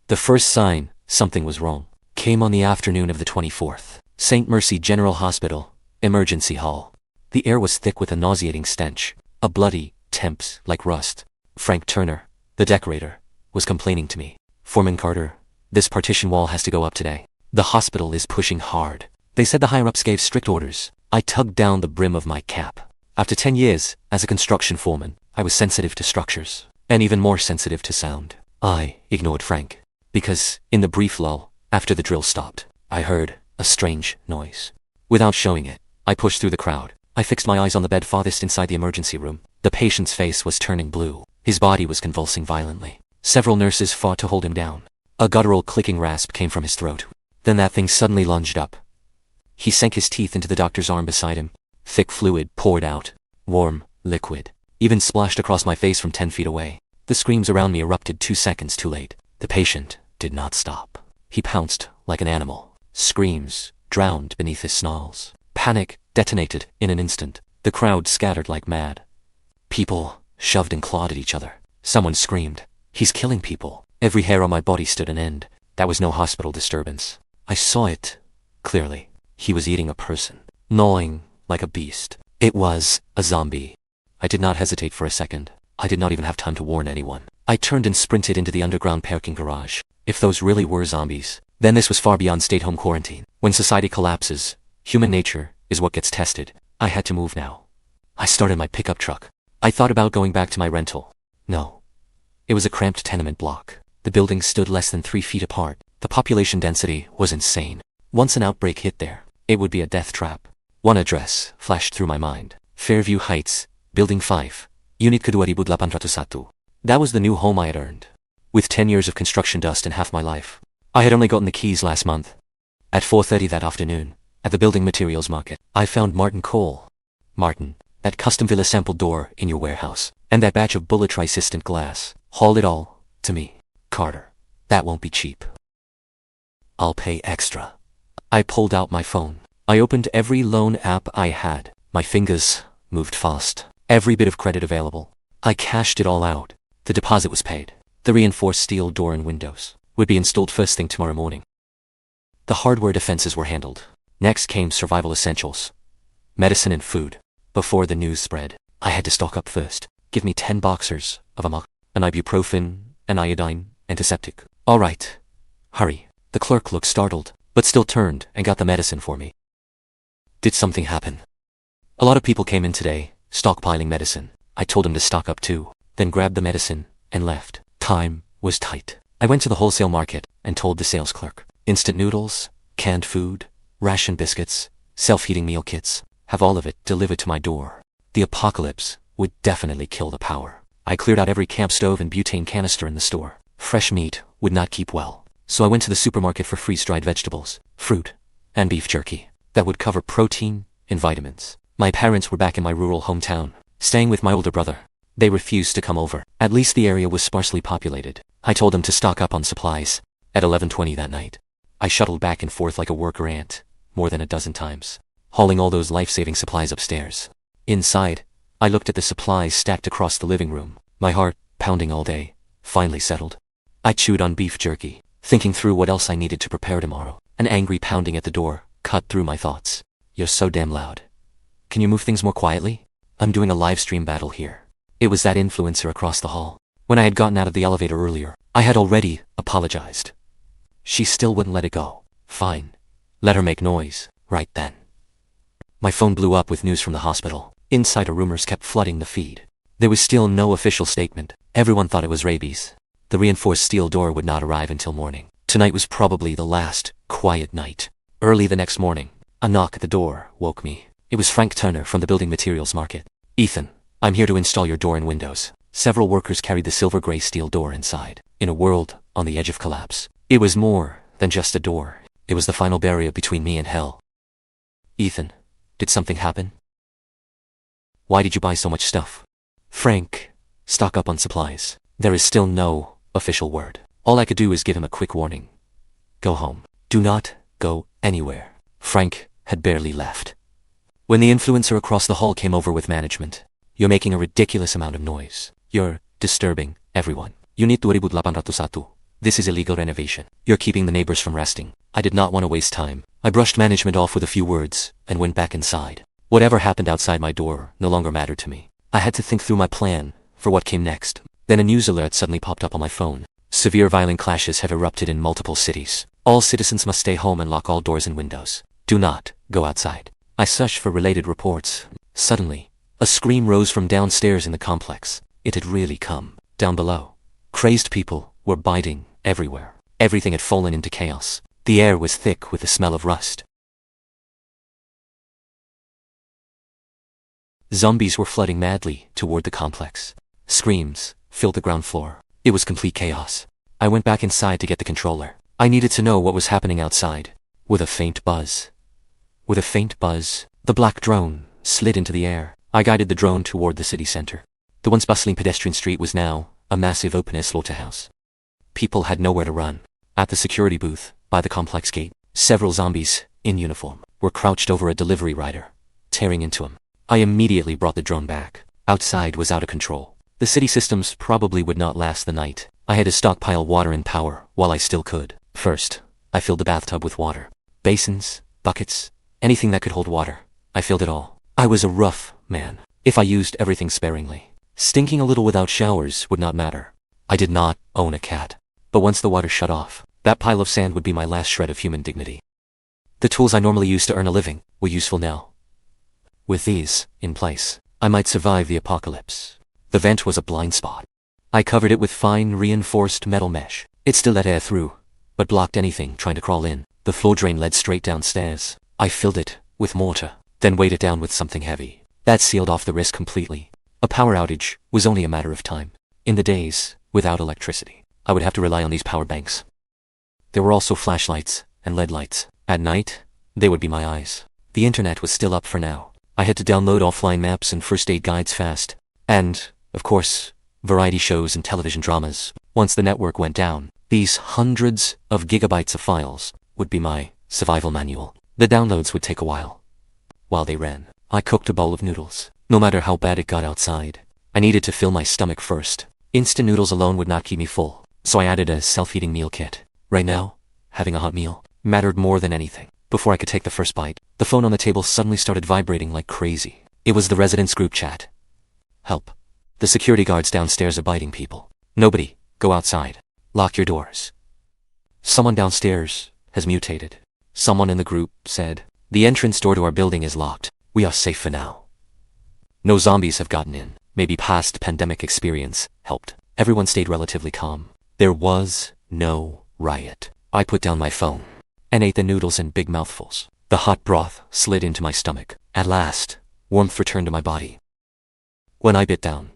The first sign something was wrong came on the afternoon of the 24th. St. Mercy General Hospital, Emergency Hall. The air was thick with a nauseating stench, a bloody, temps like rust. Frank Turner, the decorator, was complaining to me. Foreman Carter, this partition wall has to go up today. The hospital is pushing hard. They said the higher-ups gave strict orders. I tugged down the brim of my cap. After 10 years, as a construction foreman, I was sensitive to structures, and even more sensitive to sound. I ignored Frank, because, in the brief lull, after the drill stopped, I heard a strange noise. Without showing it, I pushed through the crowd. I fixed my eyes on the bed farthest inside the emergency room. The patient's face was turning blue. His body was convulsing violently. Several nurses fought to hold him down. A guttural clicking rasp came from his throat. Then that thing suddenly lunged up. He sank his teeth into the doctor's arm beside him. Thick fluid poured out. Warm, liquid. Even splashed across my face from 10 feet away. The screams around me erupted 2 seconds too late. The patient did not stop. He pounced like an animal. Screams drowned beneath his snarls. Panic detonated in an instant. The crowd scattered like mad. People shoved and clawed at each other. Someone screamed, "He's killing people." Every hair on my body stood on end. That was no hospital disturbance. I saw it clearly. He was eating a person, gnawing like a beast. It was a zombie. I did not hesitate for a second. I did not even have time to warn anyone. I turned and sprinted into the underground parking garage. If those really were zombies, then this was far beyond stay-home quarantine. When society collapses, human nature is what gets tested. I had to move now. I started my pickup truck. I thought about going back to my rental. No. It was a cramped tenement block. The buildings stood less than 3 feet apart. The population density was insane. Once an outbreak hit there, it would be a death trap. One address flashed through my mind. Fairview Heights, Building 5, Unit K2801. That was the new home I had earned. With 10 years of construction dust in half my life. I had only gotten the keys last month. At 4:30 that afternoon, at the building materials market, I found Martin Cole. Martin, that custom villa sample door in your warehouse, and that batch of bullet-resistant glass. Haul it all to me. Carter, that won't be cheap. I'll pay extra. I pulled out my phone. I opened every loan app I had. My fingers moved fast. Every bit of credit available. I cashed it all out. The deposit was paid. The reinforced steel door and windows would be installed first thing tomorrow morning. The hardware defenses were handled. Next came survival essentials. Medicine and food. Before the news spread, I had to stock up first. Give me 10 boxers of amok, an ibuprofen, an iodine, antiseptic. All right. Hurry. The clerk looked startled, but still turned and got the medicine for me. Did something happen? A lot of people came in today, stockpiling medicine. I told them to stock up too, then grabbed the medicine and left. Time was tight. I went to the wholesale market and told the sales clerk. Instant noodles, canned food, ration biscuits, self-heating meal kits, have all of it delivered to my door. The apocalypse would definitely kill the power. I cleared out every camp stove and butane canister in the store. Fresh meat would not keep well. So I went to the supermarket for freeze-dried vegetables, fruit, and beef jerky. That would cover protein and vitamins. My parents were back in my rural hometown, staying with my older brother. They refused to come over. At least the area was sparsely populated. I told them to stock up on supplies. At 11:20 that night, I shuttled back and forth like a worker ant, more than a dozen times, hauling all those life-saving supplies upstairs. Inside, I looked at the supplies stacked across the living room. My heart, pounding all day, finally settled. I chewed on beef jerky, thinking through what else I needed to prepare tomorrow. An angry pounding at the door cut through my thoughts. "You're so damn loud. Can you move things more quietly? I'm doing a live stream battle here." It was that influencer across the hall. When I had gotten out of the elevator earlier, I had already apologized. She still wouldn't let it go. Fine. Let her make noise, right then. My phone blew up with news from the hospital. Insider rumors kept flooding the feed. There was still no official statement. Everyone thought it was rabies. The reinforced steel door would not arrive until morning. Tonight was probably the last quiet night. Early the next morning, a knock at the door woke me. It was Frank Turner from the building materials market. "Ethan, I'm here to install your door and windows." Several workers carried the silver-gray steel door inside. In a world on the edge of collapse, it was more than just a door. It was the final barrier between me and hell. "Ethan, did something happen? Why did you buy so much stuff?" "Frank, stock up on supplies." There is still no official word. All I could do is give him a quick warning. "Go home. Do not go anywhere." Frank had barely left when the influencer across the hall came over with management. "You're making a ridiculous amount of noise. You're disturbing everyone. Unit 2801. This is illegal renovation. You're keeping the neighbors from resting. I did not want to waste time. I brushed management off with a few words, and went back inside. Whatever happened outside my door no longer mattered to me. I had to think through my plan for what came next. Then a news alert suddenly popped up on my phone. Severe violent clashes have erupted in multiple cities. All citizens must stay home and lock all doors and windows. Do not go outside. I searched for related reports. Suddenly, a scream rose from downstairs in the complex. It had really come. Down below, crazed people were biting everywhere. Everything had fallen into chaos. The air was thick with the smell of rust. Zombies were flooding madly toward the complex. Screams filled the ground floor. It was complete chaos. I went back inside to get the controller. I needed to know what was happening outside. With a faint buzz, the black drone slid into the air. I guided the drone toward the city center. The once bustling pedestrian street was now a massive open-air slaughterhouse. People had nowhere to run. At the security booth, by the complex gate, several zombies, in uniform, were crouched over a delivery rider, tearing into him. I immediately brought the drone back. Outside was out of control. The city systems probably would not last the night. I had to stockpile water and power while I still could. First, I filled the bathtub with water. Basins, buckets, anything that could hold water. I filled it all. I was a rough man. If I used everything sparingly, stinking a little without showers would not matter. I did not own a cat. But once the water shut off, that pile of sand would be my last shred of human dignity. The tools I normally use to earn a living were useful now. With these in place, I might survive the apocalypse. The vent was a blind spot. I covered it with fine reinforced metal mesh. It still let air through, but blocked anything trying to crawl in. The floor drain led straight downstairs. I filled it with mortar, then weighed it down with something heavy. That sealed off the risk completely. A power outage was only a matter of time. In the days without electricity, I would have to rely on these power banks. There were also flashlights and LED lights. At night, they would be my eyes. The internet was still up for now. I had to download offline maps and first aid guides fast. And, of course, variety shows and television dramas. Once the network went down, these hundreds of gigabytes of files would be my survival manual. The downloads would take a while. While they ran, I cooked a bowl of noodles. No matter how bad it got outside, I needed to fill my stomach first. Instant noodles alone would not keep me full, so I added a self-heating meal kit. Right now, having a hot meal mattered more than anything. Before I could take the first bite, the phone on the table suddenly started vibrating like crazy. It was the residents' group chat. Help. The security guards downstairs are biting people. Nobody, go outside. Lock your doors. Someone downstairs has mutated. Someone in the group said, the entrance door to our building is locked. We are safe for now. No zombies have gotten in. Maybe past pandemic experience helped. Everyone stayed relatively calm. There was no riot. I put down my phone and ate the noodles in big mouthfuls. The hot broth slid into my stomach. At last, warmth returned to my body. When I bit down,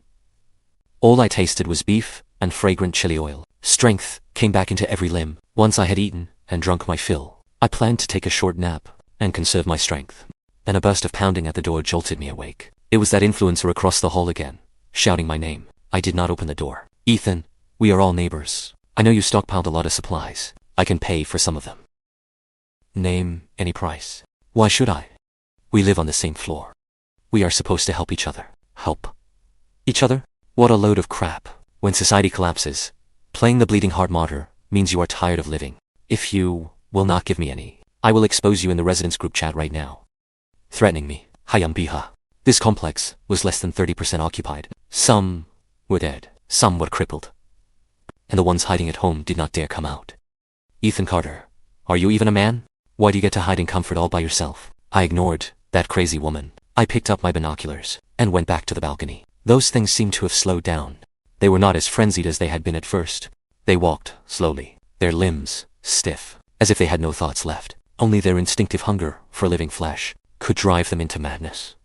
all I tasted was beef and fragrant chili oil. Strength came back into every limb. Once I had eaten and drunk my fill, I planned to take a short nap and conserve my strength. Then a burst of pounding at the door jolted me awake. It was that influencer across the hall again, shouting my name. I did not open the door. Ethan, we are all neighbors. I know you stockpiled a lot of supplies. I can pay for some of them. Name any price. Why should I? We live on the same floor. We are supposed to help each other. Help each other? What a load of crap. When society collapses, playing the bleeding heart martyr means you are tired of living. If you will not give me any, I will expose you in the residents group chat right now. Threatening me. Hayambiha. This complex was less than 30% occupied. Some were dead. Some were crippled. And the ones hiding at home did not dare come out. Ethan Carter, are you even a man? Why do you get to hide in comfort all by yourself? I ignored that crazy woman. I picked up my binoculars and went back to the balcony. Those things seemed to have slowed down. They were not as frenzied as they had been at first. They walked slowly, their limbs stiff, as if they had no thoughts left. Only their instinctive hunger for living flesh could drive them into madness.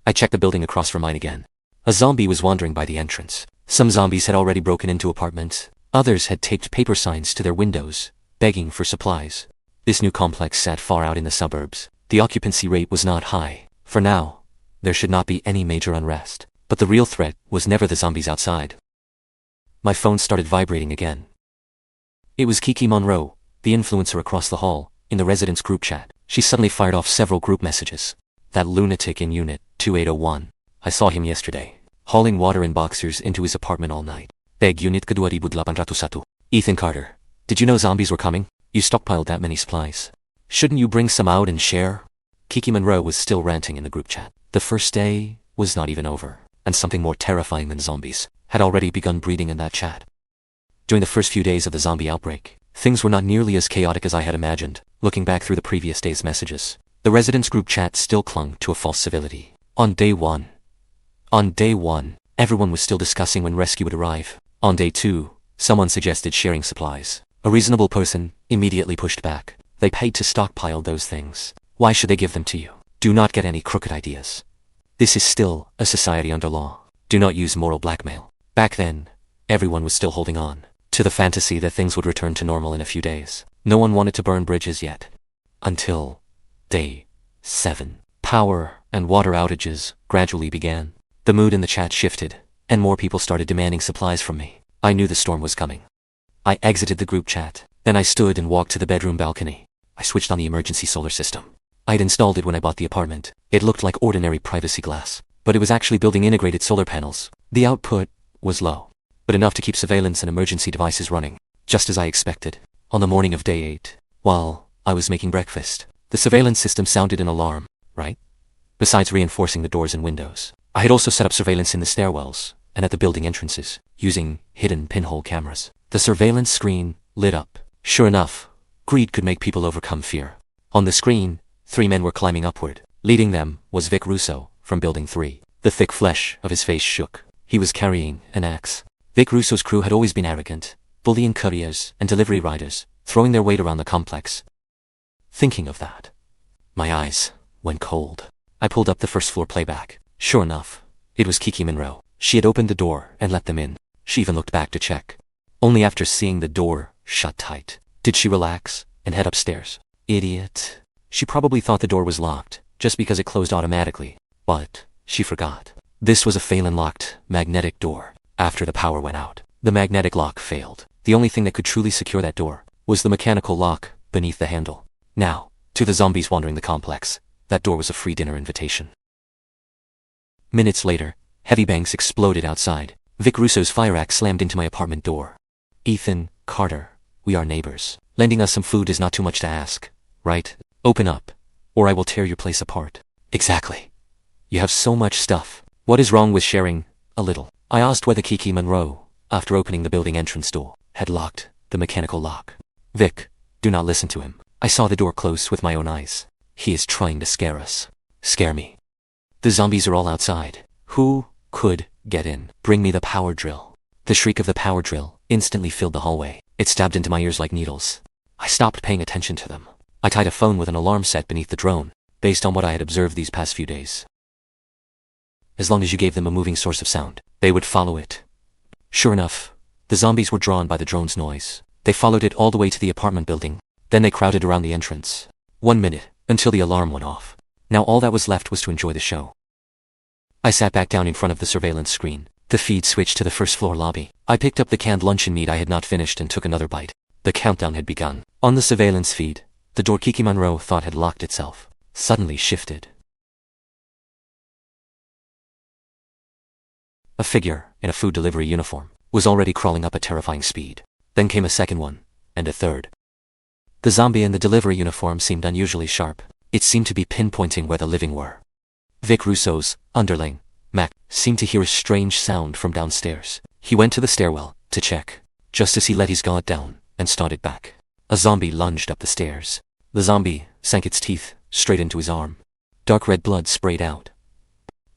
I checked the building across from mine again. A zombie was wandering by the entrance. Some zombies had already broken into apartments. Others had taped paper signs to their windows, begging for supplies. This new complex sat far out in the suburbs. The occupancy rate was not high. For now, there should not be any major unrest. But the real threat was never the zombies outside. My phone started vibrating again. It was Kiki Monroe, the influencer across the hall, in the residents' group chat. She suddenly fired off several group messages. That lunatic in Unit 2801. I saw him yesterday, hauling water in boxers into his apartment all night. Peg Unit Kedua 2801. Ethan Carter, did you know zombies were coming? You stockpiled that many supplies. Shouldn't you bring some out and share? Kiki Monroe was still ranting in the group chat. The first day was not even over, and something more terrifying than zombies had already begun breeding in that chat. During the first few days of the zombie outbreak, things were not nearly as chaotic as I had imagined. Looking back through the previous day's messages, the residents' group chat still clung to a false civility. On day one, everyone was still discussing when rescue would arrive. On day two, someone suggested sharing supplies. A reasonable person immediately pushed back. They paid to stockpile those things. Why should they give them to you? Do not get any crooked ideas. This is still a society under law. Do not use moral blackmail. Back then, everyone was still holding on to the fantasy that things would return to normal in a few days. No one wanted to burn bridges yet. Until day 7. Power and water outages gradually began. The mood in the chat shifted, and more people started demanding supplies from me. I knew the storm was coming. I exited the group chat. Then I stood and walked to the bedroom balcony. I switched on the emergency solar system. I'd installed it when I bought the apartment. It looked like ordinary privacy glass, but it was actually building integrated solar panels. The output was low, but enough to keep surveillance and emergency devices running, just as I expected. On the morning of day 8, while I was making breakfast, the surveillance system sounded an alarm, right? Besides reinforcing the doors and windows, I had also set up surveillance in the stairwells and at the building entrances, using hidden pinhole cameras. The surveillance screen lit up. Sure enough, greed could make people overcome fear. On the screen, 3 men were climbing upward. Leading them was Vic Russo from Building 3. The thick flesh of his face shook. He was carrying an axe. Vic Russo's crew had always been arrogant, bullying couriers and delivery riders, throwing their weight around the complex. Thinking of that, my eyes went cold. I pulled up the first floor playback. Sure enough, it was Kiki Monroe. She had opened the door and let them in. She even looked back to check. Only after seeing the door shut tight did she relax and head upstairs. Idiot. She probably thought the door was locked, just because it closed automatically. But she forgot. This was a Phelan-locked magnetic door. After the power went out, the magnetic lock failed. The only thing that could truly secure that door was the mechanical lock beneath the handle. Now, to the zombies wandering the complex, that door was a free dinner invitation. Minutes later, heavy bangs exploded outside. Vic Russo's fire axe slammed into my apartment door. Ethan Carter, we are neighbors. Lending us some food is not too much to ask, right? Open up, or I will tear your place apart. Exactly. You have so much stuff. What is wrong with sharing a little? I asked whether Kiki Monroe, after opening the building entrance door, had locked the mechanical lock. Vic, do not listen to him. I saw the door close with my own eyes. He is trying to scare us. Scare me. The zombies are all outside. Who could get in? Bring me the power drill. The shriek of the power drill instantly filled the hallway. It stabbed into my ears like needles. I stopped paying attention to them. I tied a phone with an alarm set beneath the drone, based on what I had observed these past few days. As long as you gave them a moving source of sound, they would follow it. Sure enough, the zombies were drawn by the drone's noise. They followed it all the way to the apartment building. Then they crowded around the entrance. 1 minute, until the alarm went off. Now all that was left was to enjoy the show. I sat back down in front of the surveillance screen. The feed switched to the first floor lobby. I picked up the canned luncheon meat I had not finished and took another bite. The countdown had begun. On the surveillance feed, the door Kiki Monroe thought had locked itself suddenly shifted. A figure in a food delivery uniform was already crawling up at terrifying speed. Then came a second one, and a third. The zombie in the delivery uniform seemed unusually sharp. It seemed to be pinpointing where the living were. Vic Russo's underling, Mac, seemed to hear a strange sound from downstairs. He went to the stairwell to check, just as he let his guard down and started back. A zombie lunged up the stairs. The zombie sank its teeth straight into his arm. Dark red blood sprayed out.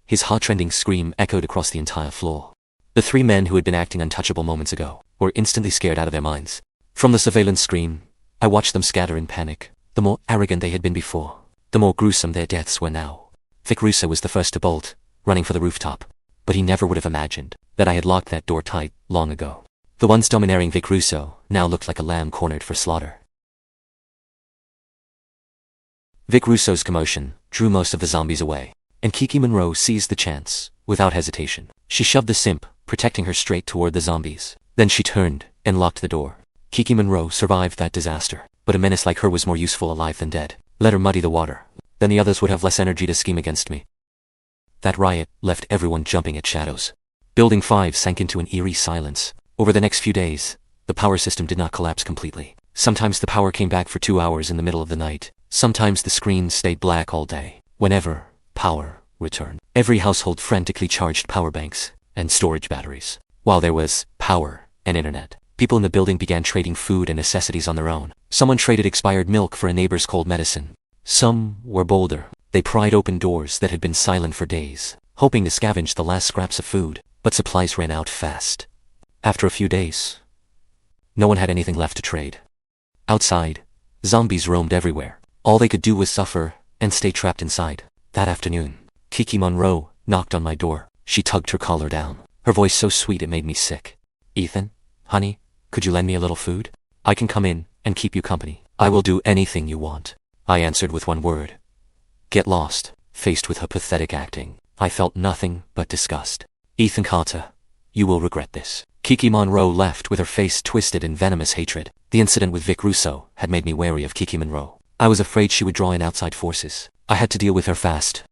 His heart-rending scream echoed across the entire floor. The 3 men who had been acting untouchable moments ago were instantly scared out of their minds. From the surveillance screen, I watched them scatter in panic. The more arrogant they had been before, the more gruesome their deaths were now. Vic Russo was the first to bolt, running for the rooftop, but he never would have imagined that I had locked that door tight long ago. The once domineering Vic Russo now looked like a lamb cornered for slaughter. Vic Russo's commotion drew most of the zombies away, and Kiki Monroe seized the chance, without hesitation. She shoved the simp, protecting her straight toward the zombies. Then she turned and locked the door. Kiki Monroe survived that disaster, but a menace like her was more useful alive than dead. Let her muddy the water, then the others would have less energy to scheme against me. That riot left everyone jumping at shadows. Building 5 sank into an eerie silence. Over the next few days, The power system did not collapse completely. Sometimes the power came back for 2 hours in the middle of the night. Sometimes the screen stayed black all day. Whenever power returned, every household frantically charged power banks and storage batteries. While there was power and internet, people in the building began trading food and necessities on their own. Someone traded expired milk for a neighbor's cold medicine. Some were bolder. They pried open doors that had been silent for days, hoping to scavenge the last scraps of food, but supplies ran out fast. After a few days, no one had anything left to trade. Outside, zombies roamed everywhere. All they could do was suffer and stay trapped inside. That afternoon, Kiki Monroe knocked on my door. She tugged her collar down, her voice so sweet it made me sick. "Ethan, honey, could you lend me a little food? I can come in and keep you company. I will do anything you want." I answered with one word: get lost. Faced with her pathetic acting, I felt nothing but disgust. "Ethan Carter, you will regret this." Kiki Monroe left with her face twisted in venomous hatred. The incident with Vic Russo had made me wary of Kiki Monroe. I was afraid she would draw in outside forces. I had to deal with her fast.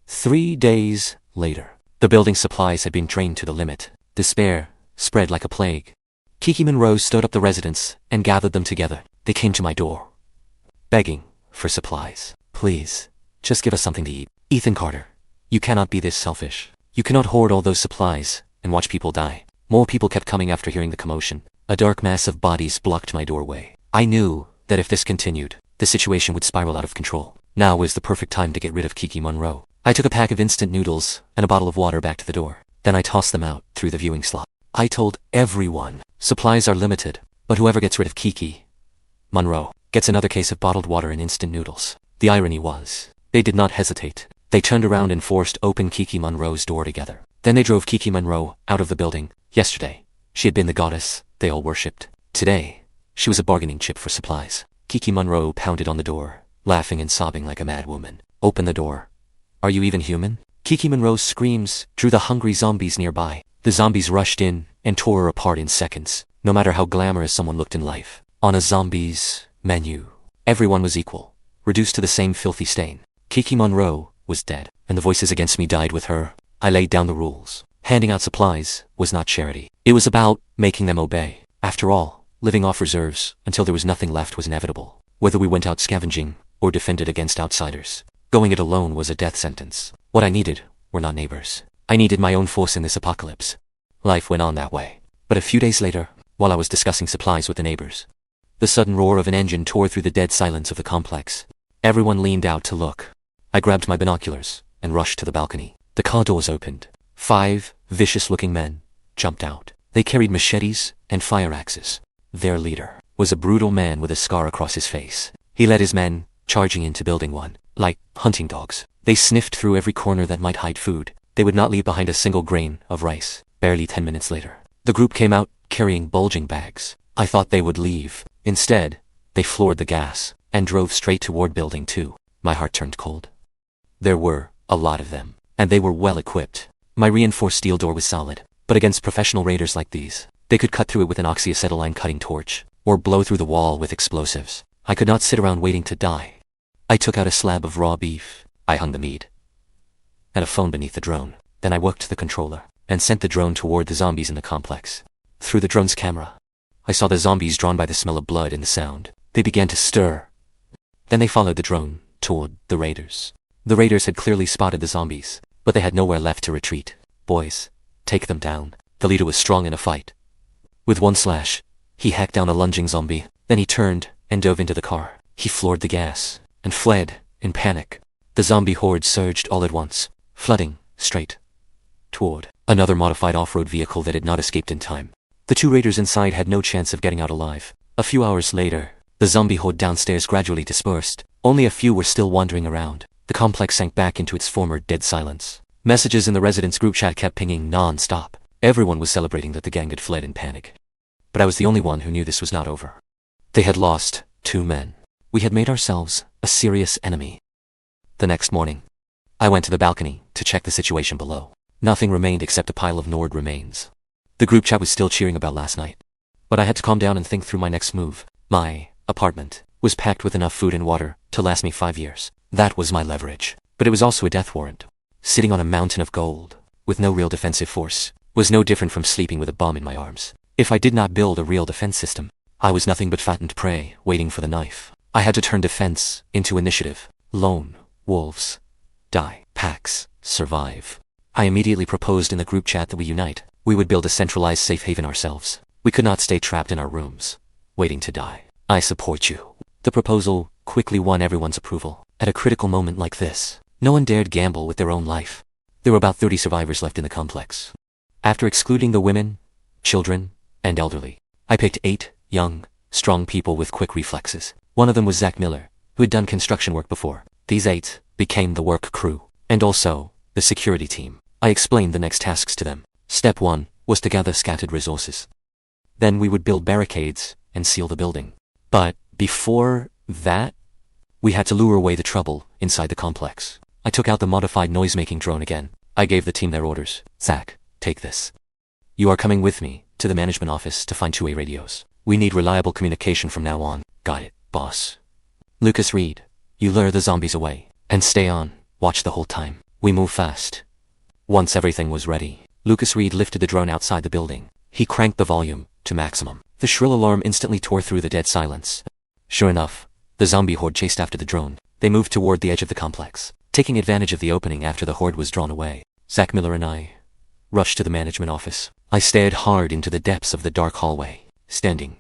3 days later, the building's supplies had been drained to the limit. Despair spread like a plague. Kiki Monroe stood up the residents and gathered them together. They came to my door, begging for supplies. "Please, just give us something to eat. Ethan Carter, you cannot be this selfish. You cannot hoard all those supplies and watch people die." More people kept coming after hearing the commotion. A dark mass of bodies blocked my doorway. I knew that if this continued, the situation would spiral out of control. Now was the perfect time to get rid of Kiki Monroe. I took a pack of instant noodles and a bottle of water back to the door. Then I tossed them out through the viewing slot. I told everyone, supplies are limited, but whoever gets rid of Kiki Monroe gets another case of bottled water and instant noodles. The irony was, they did not hesitate. They turned around and forced open Kiki Monroe's door together. Then they drove Kiki Monroe out of the building. Yesterday, she had been the goddess they all worshipped. Today, she was a bargaining chip for supplies. Kiki Monroe pounded on the door, laughing and sobbing like a mad woman. "Open the door. Are you even human?" Kiki Monroe's screams drew the hungry zombies nearby. The zombies rushed in and tore her apart in seconds. No matter how glamorous someone looked in life, on a zombie's menu, everyone was equal, reduced to the same filthy stain. Kiki Monroe was dead, and the voices against me died with her. I laid down the rules. Handing out supplies was not charity. It was about making them obey. After all, living off reserves until there was nothing left was inevitable. Whether we went out scavenging or defended against outsiders, going it alone was a death sentence. What I needed were not neighbors. I needed my own force in this apocalypse. Life went on that way. But a few days later, while I was discussing supplies with the neighbors, the sudden roar of an engine tore through the dead silence of the complex. Everyone leaned out to look. I grabbed my binoculars and rushed to the balcony. The car doors opened. 5 vicious-looking men jumped out. They carried machetes and fire axes. Their leader was a brutal man with a scar across his face. He led his men, charging into Building 1, like hunting dogs. They sniffed through every corner that might hide food. They would not leave behind a single grain of rice. Barely 10 minutes later, the group came out, carrying bulging bags. I thought they would leave. Instead, they floored the gas and drove straight toward Building 2. My heart turned cold. There were a lot of them, and they were well equipped. My reinforced steel door was solid, but against professional raiders like these, they could cut through it with an oxyacetylene cutting torch, or blow through the wall with explosives. I could not sit around waiting to die. I took out a slab of raw beef. I hung the meat and a phone beneath the drone. Then I worked the controller and sent the drone toward the zombies in the complex. Through the drone's camera, I saw the zombies drawn by the smell of blood and the sound. They began to stir. Then they followed the drone toward the raiders. The raiders had clearly spotted the zombies, but they had nowhere left to retreat. "Boys, take them down." The leader was strong in a fight. With one slash, he hacked down a lunging zombie. Then he turned and dove into the car. He floored the gas and fled in panic. The zombie horde surged all at once, flooding straight toward another modified off-road vehicle that had not escaped in time. The 2 raiders inside had no chance of getting out alive. A few hours later, the zombie horde downstairs gradually dispersed. Only a few were still wandering around. The complex sank back into its former dead silence. Messages in the residents' group chat kept pinging non-stop. Everyone was celebrating that the gang had fled in panic. But I was the only one who knew this was not over. They had lost 2 men. We had made ourselves a serious enemy. The next morning, I went to the balcony to check the situation below. Nothing remained except a pile of Nord remains. The group chat was still cheering about last night. But I had to calm down and think through my next move. My apartment was packed with enough food and water to last me 5 years. That was my leverage. But it was also a death warrant. Sitting on a mountain of gold, with no real defensive force, was no different from sleeping with a bomb in my arms. If I did not build a real defense system, I was nothing but fattened prey, waiting for the knife. I had to turn defense into initiative. Lone wolves die. Packs survive. I immediately proposed in the group chat that we unite. We would build a centralized safe haven ourselves. We could not stay trapped in our rooms, waiting to die. I support you. The proposal quickly won everyone's approval. At a critical moment like this, no one dared gamble with their own life. There were about 30 survivors left in the complex. After excluding the women, children, and elderly, I picked 8 young, strong people with quick reflexes. One of them was Zack Miller, who had done construction work before. These 8 became the work crew, and also the security team. I explained the next tasks to them. Step 1 was to gather scattered resources. Then we would build barricades and seal the building. But before that, we had to lure away the trouble inside the complex. I took out the modified noise-making drone again. I gave the team their orders. Zack, take this. You are coming with me to the management office to find two-way radios. We need reliable communication from now on. Got it, boss. Lucas Reed, you lure the zombies away. And stay on. Watch the whole time. We move fast. Once everything was ready, Lucas Reed lifted the drone outside the building. He cranked the volume to maximum. The shrill alarm instantly tore through the dead silence. Sure enough, the zombie horde chased after the drone. They moved toward the edge of the complex, taking advantage of the opening after the horde was drawn away. Zack Miller and I rushed to the management office. I stared hard into the depths of the dark hallway, standing.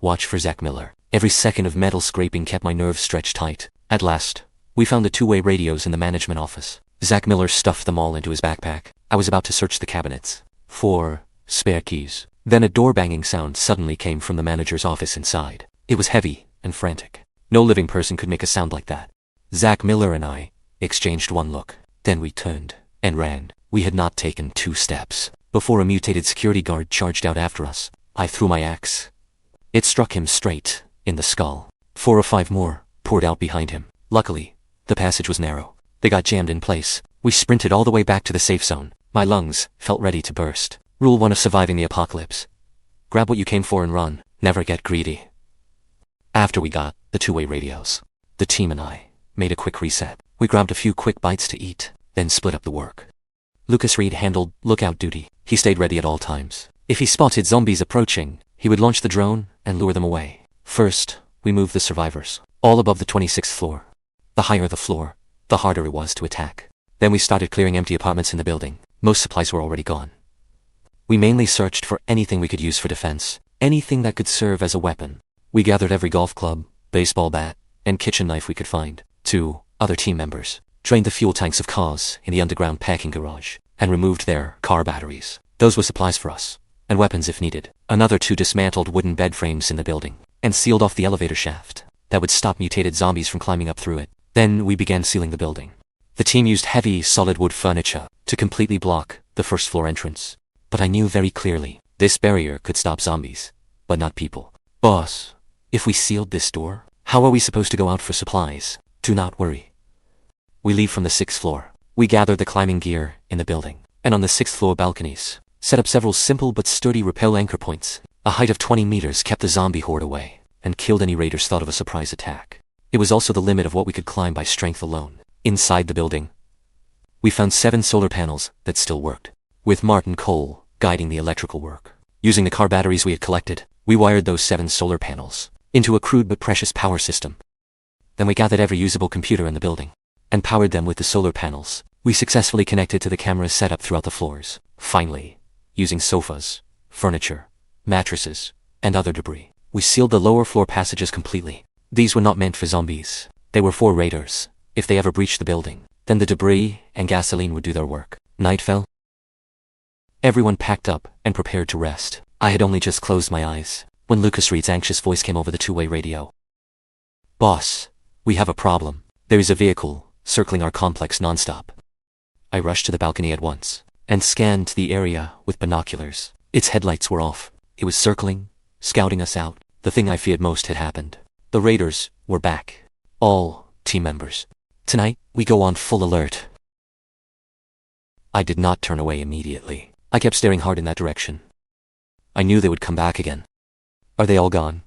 Watch for Zack Miller. Every second of metal scraping kept my nerves stretched tight. At last, we found the two-way radios in the management office. Zack Miller stuffed them all into his backpack. I was about to search the cabinets for spare keys. Then a door-banging sound suddenly came from the manager's office inside. It was heavy and frantic. No living person could make a sound like that. Zack Miller and I exchanged one look. Then we turned and ran. We had not taken 2 steps before a mutated security guard charged out after us. I threw my axe. It struck him straight in the skull. 4 or 5 more poured out behind him. Luckily, the passage was narrow. They got jammed in place. We sprinted all the way back to the safe zone. My lungs felt ready to burst. Rule 1 of surviving the apocalypse: grab what you came for and run. Never get greedy. After we got the two-way radios, the team and I made a quick reset. We grabbed a few quick bites to eat, then split up the work. Lucas Reed handled lookout duty. He stayed ready at all times. If he spotted zombies approaching, he would launch the drone and lure them away. First, we moved the survivors all above the 26th floor. The higher the floor, the harder it was to attack. Then we started clearing empty apartments in the building. Most supplies were already gone. We mainly searched for anything we could use for defense, anything that could serve as a weapon. We gathered every golf club, baseball bat, and kitchen knife we could find. 2 other team members drained the fuel tanks of cars in the underground parking garage and removed their car batteries. Those were supplies for us, and weapons if needed. Another 2 dismantled wooden bed frames in the building and sealed off the elevator shaft that would stop mutated zombies from climbing up through it. Then we began sealing the building. The team used heavy, solid wood furniture to completely block the first floor entrance. But I knew very clearly, this barrier could stop zombies, but not people. Boss, if we sealed this door, how are we supposed to go out for supplies? Do not worry. We leave from the 6th floor. We gathered the climbing gear in the building, and on the 6th floor balconies, set up several simple but sturdy rappel anchor points. A height of 20 meters kept the zombie horde away, and killed any raiders thought of a surprise attack. It was also the limit of what we could climb by strength alone. Inside the building, we found 7 solar panels that still worked, with Martin Cole guiding the electrical work. Using the car batteries we had collected, we wired those 7 solar panels into a crude but precious power system. Then we gathered every usable computer in the building and powered them with the solar panels. We successfully connected to the cameras set up throughout the floors. Finally, using sofas, furniture, mattresses, and other debris, we sealed the lower floor passages completely. These were not meant for zombies. They were for raiders. If they ever breached the building, then the debris and gasoline would do their work. Night fell. Everyone packed up and prepared to rest. I had only just closed my eyes when Lucas Reed's anxious voice came over the two-way radio. Boss, we have a problem. There is a vehicle circling our complex nonstop. I rushed to the balcony at once and scanned the area with binoculars. Its headlights were off. It was circling, scouting us out. The thing I feared most had happened. The raiders were back. All team members. Tonight, we go on full alert. I did not turn away immediately. I kept staring hard in that direction. I knew they would come back again. Are they all gone?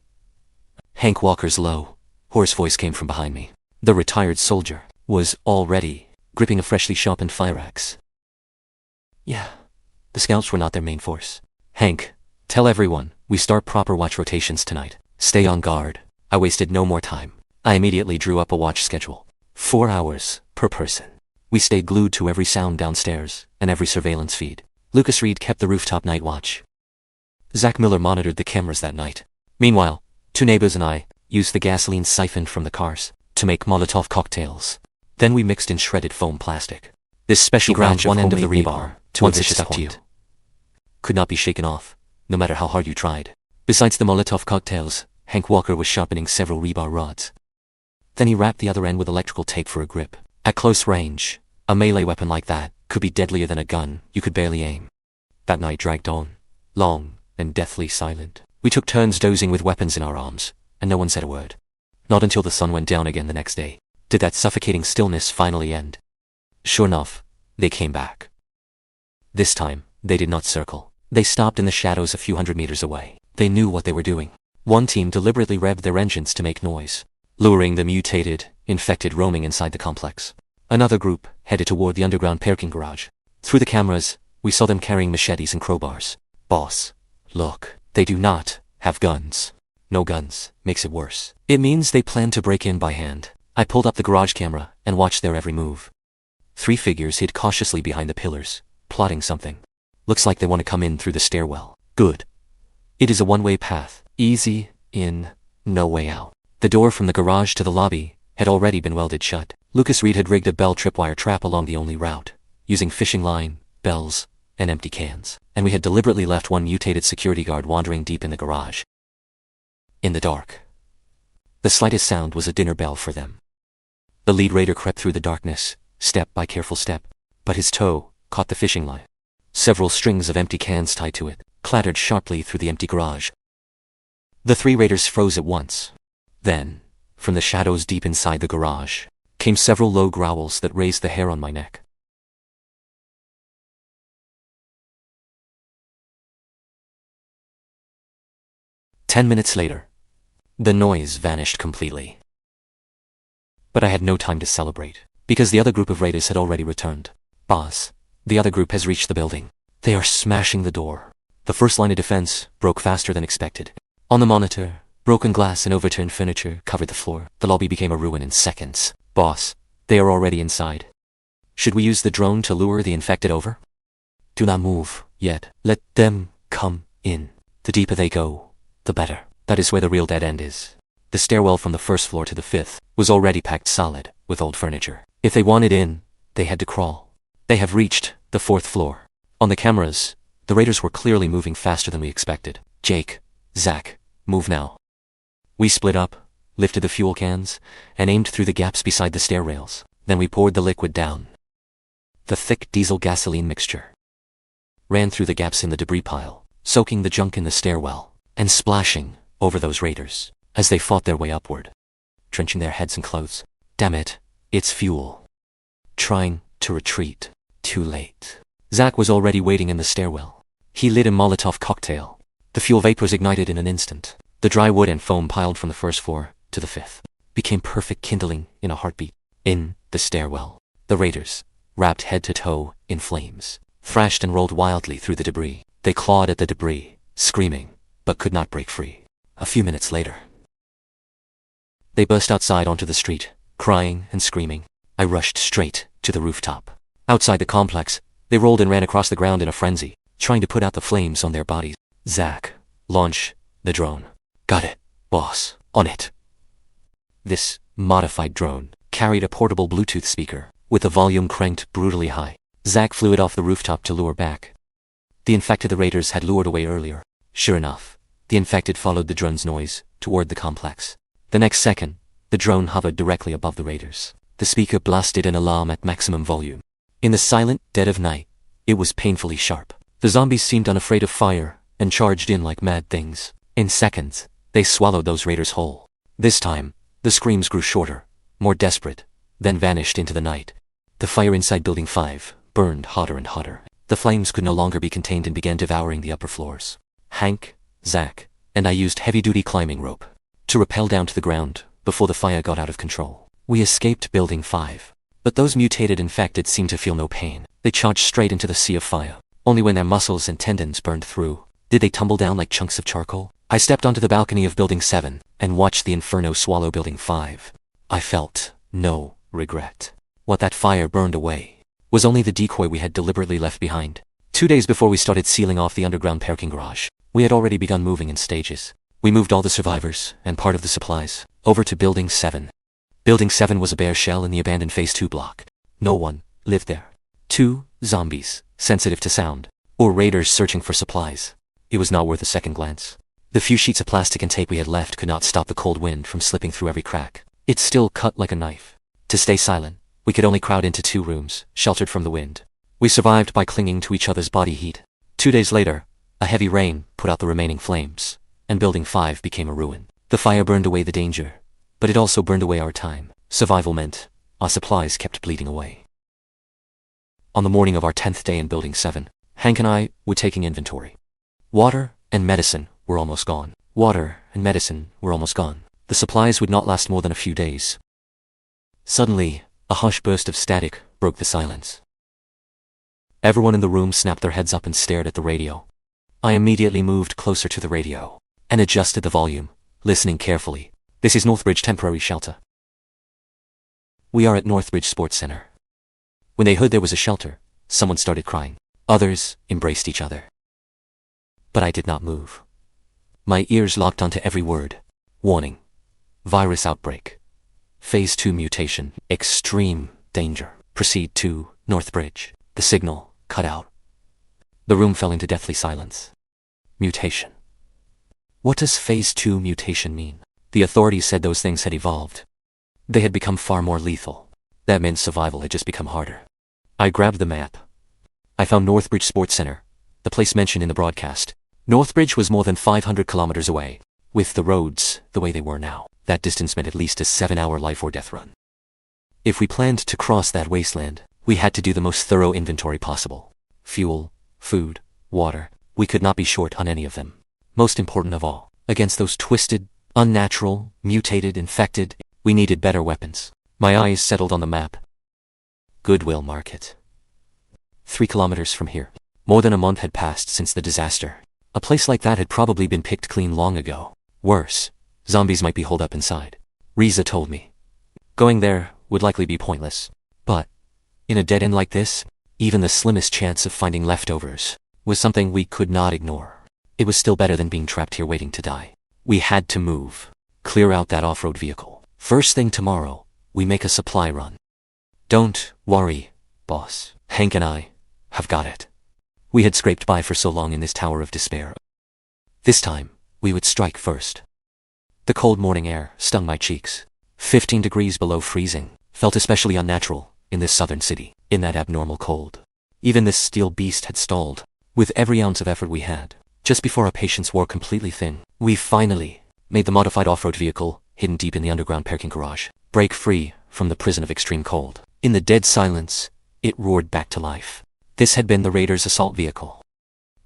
Hank Walker's low, hoarse voice came from behind me. The retired soldier was already gripping a freshly sharpened fire axe. Yeah, the scouts were not their main force. Hank, Tell everyone, we start proper watch rotations tonight. Stay on guard. I wasted no more time. I immediately drew up a watch schedule. 4 hours per person. We stayed glued to every sound downstairs and every surveillance feed. Lucas Reed kept the rooftop night watch. Zack Miller monitored the cameras that night. Meanwhile, 2 neighbors and I used the gasoline siphoned from the cars to make Molotov cocktails. Then we mixed in shredded foam plastic. This special ground one end of the rebar to once it stuck to you. Could not be shaken off, no matter how hard you tried. Besides the Molotov cocktails, Hank Walker was sharpening several rebar rods. Then he wrapped the other end with electrical tape for a grip. At close range, a melee weapon like that could be deadlier than a gun you could barely aim. That night dragged on, long and deathly silent. We took turns dozing with weapons in our arms, and no one said a word. Not until the sun went down again the next day did that suffocating stillness finally end. Sure enough, they came back. This time, they did not circle. They stopped in the shadows a few hundred meters away. They knew what they were doing. One team deliberately revved their engines to make noise, luring the mutated, infected roaming inside the complex. Another group headed toward the underground parking garage. Through the cameras, we saw them carrying machetes and crowbars. Boss, look, they do not have guns. No guns makes it worse. It means they plan to break in by hand. I pulled up the garage camera and watched their every move. 3 figures hid cautiously behind the pillars, plotting something. Looks like they want to come in through the stairwell. Good. It is a one-way path. Easy in, no way out. The door from the garage to the lobby had already been welded shut. Lucas Reed had rigged a bell tripwire trap along the only route, using fishing line, bells, and empty cans. And we had deliberately left one mutated security guard wandering deep in the garage. In the dark. The slightest sound was a dinner bell for them. The lead raider crept through the darkness, step by careful step, but his toe caught the fishing line. Several strings of empty cans tied to it clattered sharply through the empty garage. The 3 raiders froze at once. Then, from the shadows deep inside the garage, came several low growls that raised the hair on my neck. "10 minutes later, the noise vanished completely. But I had no time to celebrate, because the other group of raiders had already returned. Boss, the other group has reached the building. They are smashing the door. The first line of defense broke faster than expected. On the monitor, broken glass and overturned furniture covered the floor. The lobby became a ruin in seconds. Boss, they are already inside. Should we use the drone to lure the infected over? Do not move yet. Let them come in. The deeper they go, the better. That is where the real dead end is. The stairwell from the 1st floor to the 5th was already packed solid with old furniture. If they wanted in, they had to crawl. They have reached the 4th floor. On the cameras, the raiders were clearly moving faster than we expected. Jake, Zack, move now. We split up, lifted the fuel cans, and aimed through the gaps beside the stair rails. Then we poured the liquid down. The thick diesel gasoline mixture ran through the gaps in the debris pile, soaking the junk in the stairwell, and splashing over those raiders as they fought their way upward, drenching their heads and clothes. Damn it, it's fuel. Trying to retreat. Too late. Zack was already waiting in the stairwell. He lit a Molotov cocktail. The fuel vapors ignited in an instant. The dry wood and foam piled from the 1st floor to the 5th became perfect kindling in a heartbeat. In the stairwell, the raiders, wrapped head to toe in flames, thrashed and rolled wildly through the debris. They clawed at the debris, screaming, but could not break free. A few minutes later, they burst outside onto the street, crying and screaming. I rushed straight to the rooftop. Outside the complex, they rolled and ran across the ground in a frenzy, trying to put out the flames on their bodies. Zack, launch the drone. Got it, boss. On it. This modified drone carried a portable Bluetooth speaker with the volume cranked brutally high. Zack flew it off the rooftop to lure back. The infected the raiders had lured away earlier. Sure enough, the infected followed the drone's noise toward the complex. The next second, the drone hovered directly above the raiders. The speaker blasted an alarm at maximum volume. In the silent dead of night, it was painfully sharp. The zombies seemed unafraid of fire and charged in like mad things. In seconds, they swallowed those raiders whole. This time, the screams grew shorter, more desperate, then vanished into the night. The fire inside Building 5 burned hotter and hotter. The flames could no longer be contained and began devouring the upper floors. Hank, Zack, and I used heavy-duty climbing rope to rappel down to the ground before the fire got out of control. We escaped Building 5, but those mutated infected seemed to feel no pain. They charged straight into the sea of fire. Only when their muscles and tendons burned through Did they tumble down like chunks of charcoal? I stepped onto the balcony of Building 7 and watched the inferno swallow Building 5. I felt no regret. What that fire burned away was only the decoy we had deliberately left behind. 2 days before we started sealing off the underground parking garage, we had already begun moving in stages. We moved all the survivors, and part of the supplies, over to Building 7. Building 7 was a bare shell in the abandoned Phase 2 block. No one lived there. 2 zombies, sensitive to sound, or raiders searching for supplies. It was not worth a second glance. The few sheets of plastic and tape we had left could not stop the cold wind from slipping through every crack. It still cut like a knife. To stay silent, we could only crowd into 2 rooms, sheltered from the wind. We survived by clinging to each other's body heat. 2 days later, a heavy rain put out the remaining flames, and Building 5 became a ruin. The fire burned away the danger, but it also burned away our time. Survival meant our supplies kept bleeding away. On the morning of our 10th day in Building 7, Hank and I were taking inventory. Water and medicine were almost gone. The supplies would not last more than a few days. Suddenly, a harsh burst of static broke the silence. Everyone in the room snapped their heads up and stared at the radio. I immediately moved closer to the radio and adjusted the volume, listening carefully. This is Northbridge Temporary Shelter. We are at Northbridge Sports Center. When they heard there was a shelter, someone started crying. Others embraced each other. But I did not move. My ears locked onto every word. Warning. Virus outbreak. Phase 2 mutation. Extreme danger. Proceed to Northbridge. The signal cut out. The room fell into deathly silence. Mutation. What does Phase 2 mutation mean? The authorities said those things had evolved. They had become far more lethal. That meant survival had just become harder. I grabbed the map. I found Northbridge Sports Center, the place mentioned in the broadcast. Northbridge was more than 500 kilometers away. With the roads the way they were now, that distance meant at least a 7-hour life or death run. If we planned to cross that wasteland, we had to do the most thorough inventory possible. Fuel, food, water. We could not be short on any of them. Most important of all, against those twisted, unnatural, mutated, infected, we needed better weapons. My eyes settled on the map. Goodwill Market. 3 kilometers from here. More than a month had passed since the disaster. A place like that had probably been picked clean long ago. Worse, zombies might be holed up inside. Riza told me. Going there would likely be pointless. But, in a dead end like this, even the slimmest chance of finding leftovers was something we could not ignore. It was still better than being trapped here waiting to die. We had to move. Clear out that off-road vehicle. First thing tomorrow, we make a supply run. Don't worry, boss. Hank and I have got it. We had scraped by for so long in this tower of despair. This time, we would strike first. The cold morning air stung my cheeks. 15 degrees below freezing felt especially unnatural in this southern city, in that abnormal cold. Even this steel beast had stalled. With every ounce of effort we had, just before our patience wore completely thin, we finally made the modified off-road vehicle, hidden deep in the underground parking garage, break free from the prison of extreme cold. In the dead silence, it roared back to life. This had been the raiders' assault vehicle.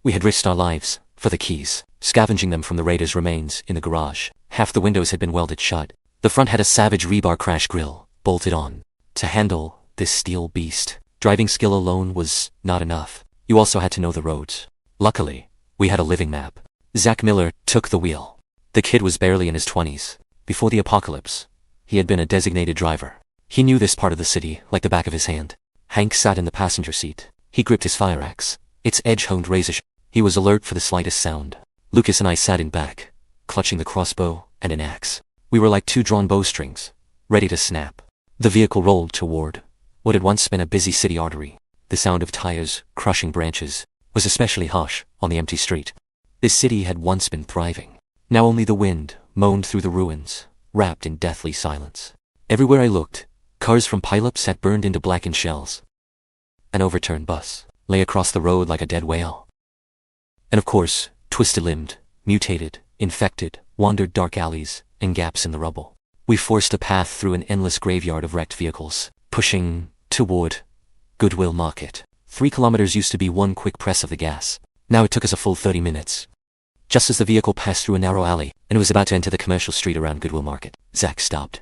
We had risked our lives for the keys, scavenging them from the raiders' remains in the garage. Half the windows had been welded shut. The front had a savage rebar crash grille, bolted on. To handle this steel beast, driving skill alone was not enough. You also had to know the roads. Luckily, we had a living map. Zack Miller took the wheel. The kid was barely in his 20s. Before the apocalypse, he had been a designated driver. He knew this part of the city like the back of his hand. Hank sat in the passenger seat. He gripped his fire axe, its edge-honed razor. He was alert for the slightest sound. Lucas and I sat in back, clutching the crossbow and an axe. We were like 2 drawn bowstrings, ready to snap. The vehicle rolled toward what had once been a busy city artery. The sound of tires crushing branches was especially harsh on the empty street. This city had once been thriving. Now only the wind moaned through the ruins, wrapped in deathly silence. Everywhere I looked, cars from pileups had burned into blackened shells. An overturned bus lay across the road like a dead whale. And of course, twisted-limbed, mutated, infected, wandered dark alleys and gaps in the rubble. We forced a path through an endless graveyard of wrecked vehicles, pushing toward Goodwill Market. 3 kilometers used to be one quick press of the gas. Now it took us a full 30 minutes. Just as the vehicle passed through a narrow alley and was about to enter the commercial street around Goodwill Market, Zack stopped.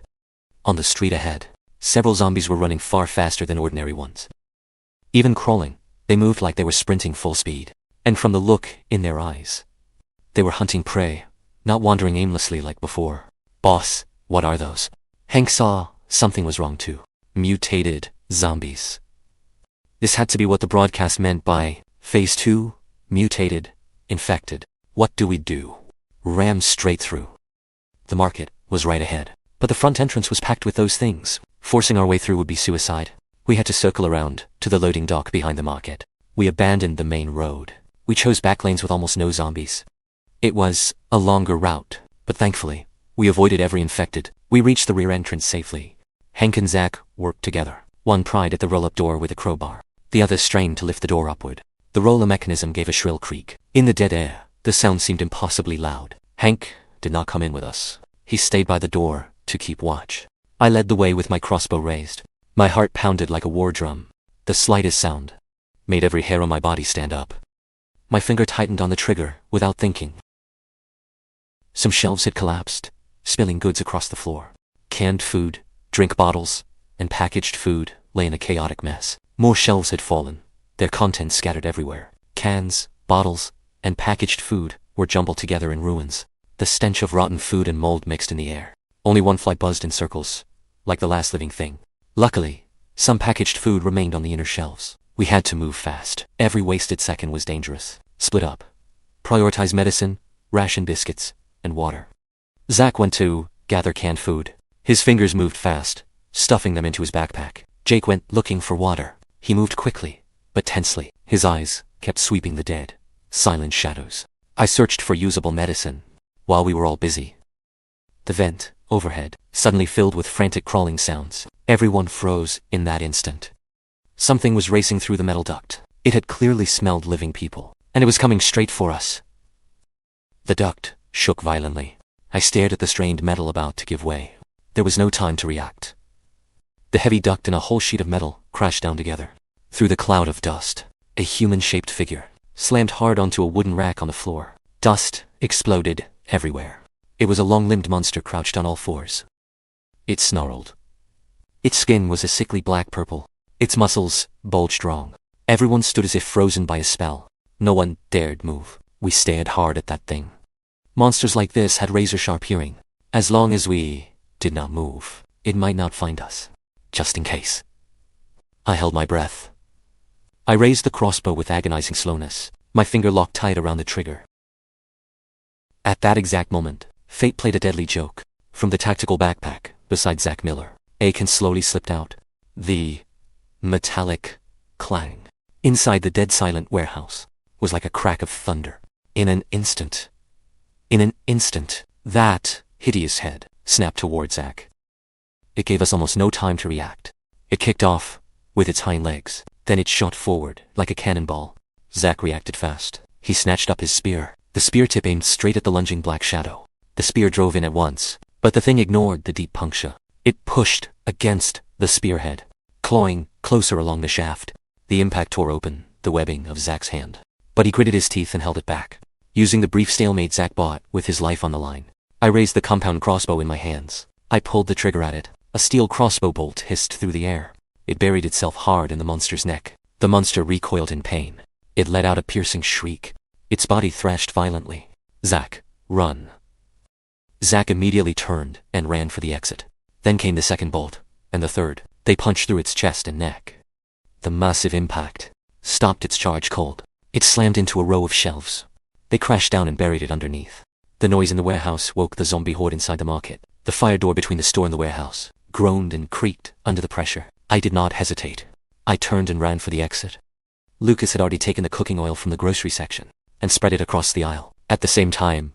On the street ahead, several zombies were running far faster than ordinary ones. Even crawling, they moved like they were sprinting full speed. And from the look in their eyes, They were hunting prey, not wandering aimlessly like before. Boss, what are those? Hank saw something was wrong too. Mutated zombies. This had to be what the broadcast meant by Phase 2, mutated, infected. What do we do? Ram straight through. The market was right ahead, but the front entrance was packed with those things. Forcing our way through would be suicide. We had to circle around to the loading dock behind the market. We abandoned the main road. We chose back lanes with almost no zombies. It was a longer route, but thankfully, we avoided every infected. We reached the rear entrance safely. Hank and Zack worked together. One pried at the roll-up door with a crowbar. The other strained to lift the door upward. The roller mechanism gave a shrill creak. In the dead air, the sound seemed impossibly loud. Hank did not come in with us. He stayed by the door to keep watch. I led the way with my crossbow raised. My heart pounded like a war drum. The slightest sound made every hair on my body stand up. My finger tightened on the trigger without thinking. Some shelves had collapsed, spilling goods across the floor. Canned food, drink bottles, and packaged food lay in a chaotic mess. More shelves had fallen, their contents scattered everywhere. Cans, bottles, and packaged food were jumbled together in ruins. The stench of rotten food and mold mixed in the air. Only one fly buzzed in circles, like the last living thing. Luckily, some packaged food remained on the inner shelves. We had to move fast. Every wasted second was dangerous. Split up. Prioritize medicine, ration biscuits, and water. Zack went to gather canned food. His fingers moved fast, stuffing them into his backpack. Jake went looking for water. He moved quickly, but tensely. His eyes kept sweeping the dead, silent shadows. I searched for usable medicine, while we were all busy. The vent, overhead, suddenly filled with frantic crawling sounds. Everyone froze in that instant. Something was racing through the metal duct. It had clearly smelled living people, and it was coming straight for us. The duct shook violently. I stared at the strained metal about to give way. There was no time to react. The heavy duct and a whole sheet of metal crashed down together. Through the cloud of dust, a human-shaped figure slammed hard onto a wooden rack on the floor. Dust exploded everywhere. It was a long-limbed monster crouched on all fours. It snarled. Its skin was a sickly black-purple. Its muscles bulged wrong. Everyone stood as if frozen by a spell. No one dared move. We stared hard at that thing. Monsters like this had razor-sharp hearing. As long as we did not move, it might not find us. Just in case. I held my breath. I raised the crossbow with agonizing slowness, my finger locked tight around the trigger. At that exact moment, fate played a deadly joke. From the tactical backpack, beside Zack Miller, Aiken slowly slipped out. The metallic clang inside the dead silent warehouse was like a crack of thunder. In an instant, that hideous head snapped toward Zack. It gave us almost no time to react. It kicked off with its hind legs, then it shot forward like a cannonball. Zack reacted fast. He snatched up his spear. The spear tip aimed straight at the lunging black shadow. The spear drove in at once, but the thing ignored the deep puncture. It pushed against the spearhead, clawing closer along the shaft. The impact tore open the webbing of Zack's hand, but he gritted his teeth and held it back. Using the brief stalemate Zack bought with his life on the line, I raised the compound crossbow in my hands. I pulled the trigger at it. A steel crossbow bolt hissed through the air. It buried itself hard in the monster's neck. The monster recoiled in pain. It let out a piercing shriek. Its body thrashed violently. Zack, run. Zack immediately turned and ran for the exit. Then came the second bolt, and the third. They punched through its chest and neck. The massive impact stopped its charge cold. It slammed into a row of shelves. They crashed down and buried it underneath. The noise in the warehouse woke the zombie horde inside the market. The fire door between the store and the warehouse groaned and creaked under the pressure. I did not hesitate. I turned and ran for the exit. Lucas had already taken the cooking oil from the grocery section and spread it across the aisle. At the same time,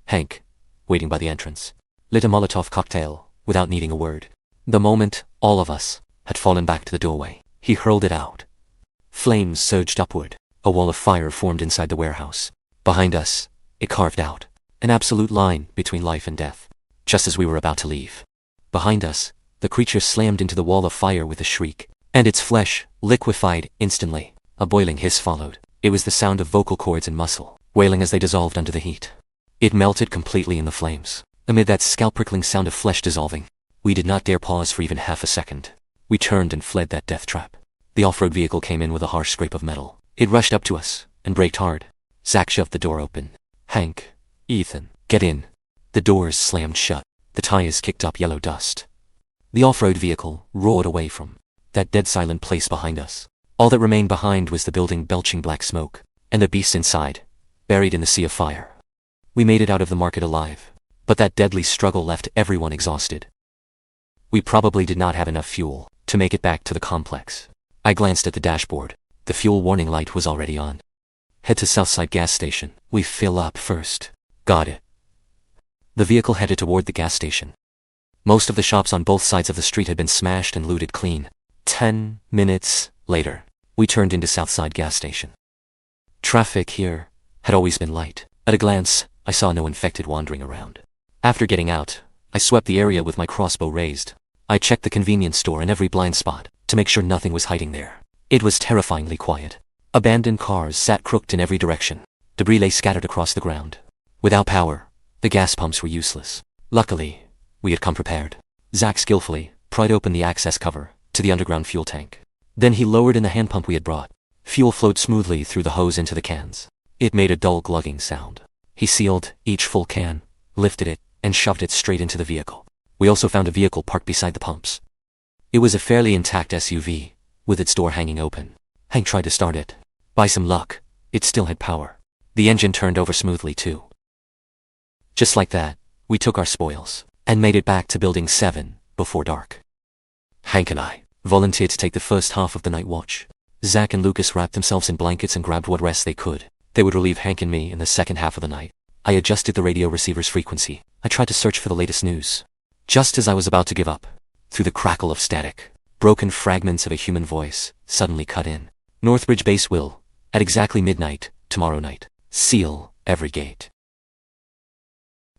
Hank, waiting by the entrance, lit a Molotov cocktail without needing a word. The moment all of us had fallen back to the doorway, he hurled it out. Flames surged upward. A wall of fire formed inside the warehouse. Behind us, it carved out an absolute line between life and death. Just as we were about to leave, behind us, the creature slammed into the wall of fire with a shriek, and its flesh liquefied instantly. A boiling hiss followed. It was the sound of vocal cords and muscle, wailing as they dissolved under the heat. It melted completely in the flames. Amid that scalp-prickling sound of flesh dissolving, we did not dare pause for even half a second. We turned and fled that death trap. The off-road vehicle came in with a harsh scrape of metal. It rushed up to us and braked hard. Zack shoved the door open. Hank Ethan, get in. The doors slammed shut. The tires kicked up yellow dust. The off-road vehicle roared away from that dead silent place behind us. All that remained behind was the building belching black smoke, and the beasts inside, buried in the sea of fire. We made it out of the market alive, but that deadly struggle left everyone exhausted. We probably did not have enough fuel to make it back to the complex. I glanced at the dashboard. The fuel warning light was already on. Head to Southside gas station. We fill up first. Got it. The vehicle headed toward the gas station. Most of the shops on both sides of the street had been smashed and looted clean. 10 minutes later, we turned into Southside gas station. Traffic here had always been light. At a glance, I saw no infected wandering around. After getting out, I swept the area with my crossbow raised. I checked the convenience store and every blind spot to make sure nothing was hiding there. It was terrifyingly quiet. Abandoned cars sat crooked in every direction. Debris lay scattered across the ground. Without power, the gas pumps were useless. Luckily, we had come prepared. Zack skillfully pried open the access cover to the underground fuel tank. Then he lowered in the hand pump we had brought. Fuel flowed smoothly through the hose into the cans. It made a dull glugging sound. He sealed each full can, lifted it, and shoved it straight into the vehicle. We also found a vehicle parked beside the pumps. It was a fairly intact SUV, with its door hanging open. Hank tried to start it. By some luck, it still had power. The engine turned over smoothly too. Just like that, we took our spoils, and made it back to Building 7 before dark. Hank and I volunteered to take the first half of the night watch. Zack and Lucas wrapped themselves in blankets and grabbed what rest they could. They would relieve Hank and me in the second half of the night. I adjusted the radio receiver's frequency. I tried to search for the latest news. Just as I was about to give up, through the crackle of static, broken fragments of a human voice suddenly cut in. Northbridge base will, at exactly midnight, tomorrow night, seal every gate.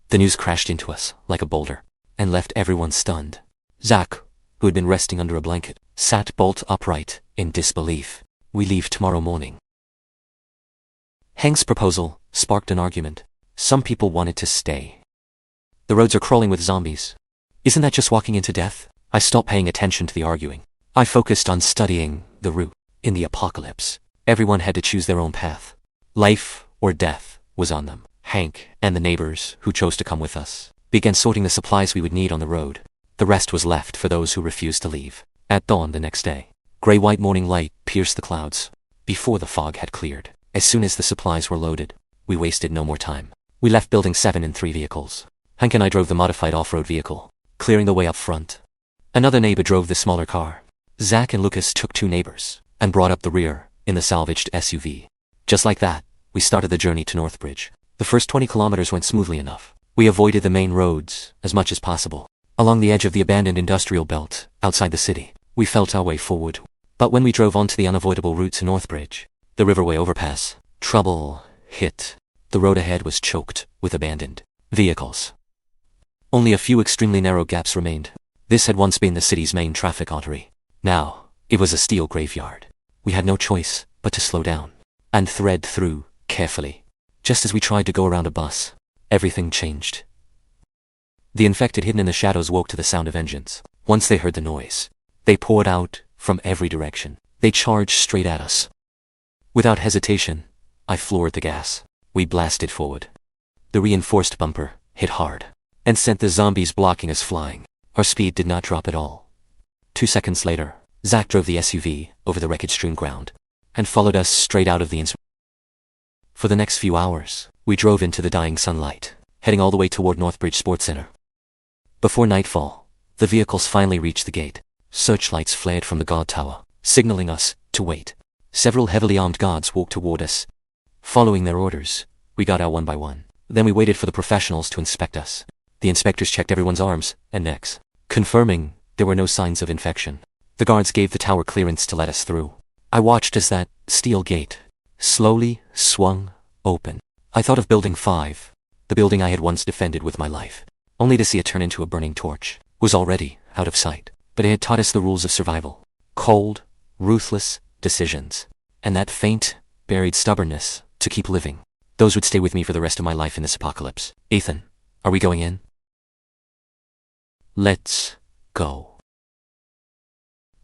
The news crashed into us like a boulder, and left everyone stunned. Zack, who had been resting under a blanket, sat bolt upright in disbelief. We leave tomorrow morning. Hank's proposal sparked an argument. Some people wanted to stay. The roads are crawling with zombies. Isn't that just walking into death? I stopped paying attention to the arguing. I focused on studying the route. In the apocalypse, everyone had to choose their own path. Life or death was on them. Hank and the neighbors who chose to come with us began sorting the supplies we would need on the road. The rest was left for those who refused to leave. At dawn the next day, gray-white morning light pierced the clouds. Before the fog had cleared, as soon as the supplies were loaded, we wasted no more time. We left Building 7 in 3 vehicles. Hank and I drove the modified off-road vehicle, clearing the way up front. Another neighbor drove the smaller car. Zack and Lucas took 2 neighbors and brought up the rear in the salvaged SUV. Just like that, we started the journey to Northbridge. The first 20 kilometers went smoothly enough. We avoided the main roads as much as possible. Along the edge of the abandoned industrial belt, outside the city, we felt our way forward. But when we drove onto the unavoidable route to Northbridge, the riverway overpass, trouble hit. The road ahead was choked with abandoned vehicles. Only a few extremely narrow gaps remained. This had once been the city's main traffic artery. Now, it was a steel graveyard. We had no choice but to slow down and thread through carefully. Just as we tried to go around a bus, everything changed. The infected hidden in the shadows woke to the sound of engines. Once they heard the noise, they poured out from every direction. They charged straight at us. Without hesitation, I floored the gas. We blasted forward. The reinforced bumper hit hard and sent the zombies blocking us flying. Our speed did not drop at all. 2 seconds later, Zack drove the SUV over the wreckage-strewn ground and followed us straight out of the For the next few hours, we drove into the dying sunlight, heading all the way toward Northbridge Sports Center. Before nightfall, the vehicles finally reached the gate. Searchlights flared from the guard tower, signaling us to wait. Several heavily armed guards walked toward us. Following their orders, we got out one by one. Then we waited for the professionals to inspect us. The inspectors checked everyone's arms and necks, confirming there were no signs of infection. The guards gave the tower clearance to let us through. I watched as that steel gate slowly swung open. I thought of Building 5, the building I had once defended with my life, only to see it turn into a burning torch. It was already out of sight, but it had taught us the rules of survival. Cold, ruthless decisions, and that faint, buried stubbornness to keep living. Those would stay with me for the rest of my life in this apocalypse. Ethan, are we going in? Let's go.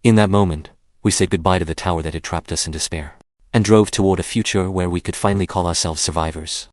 In that moment, we said goodbye to the tower that had trapped us in despair, and drove toward a future where we could finally call ourselves survivors.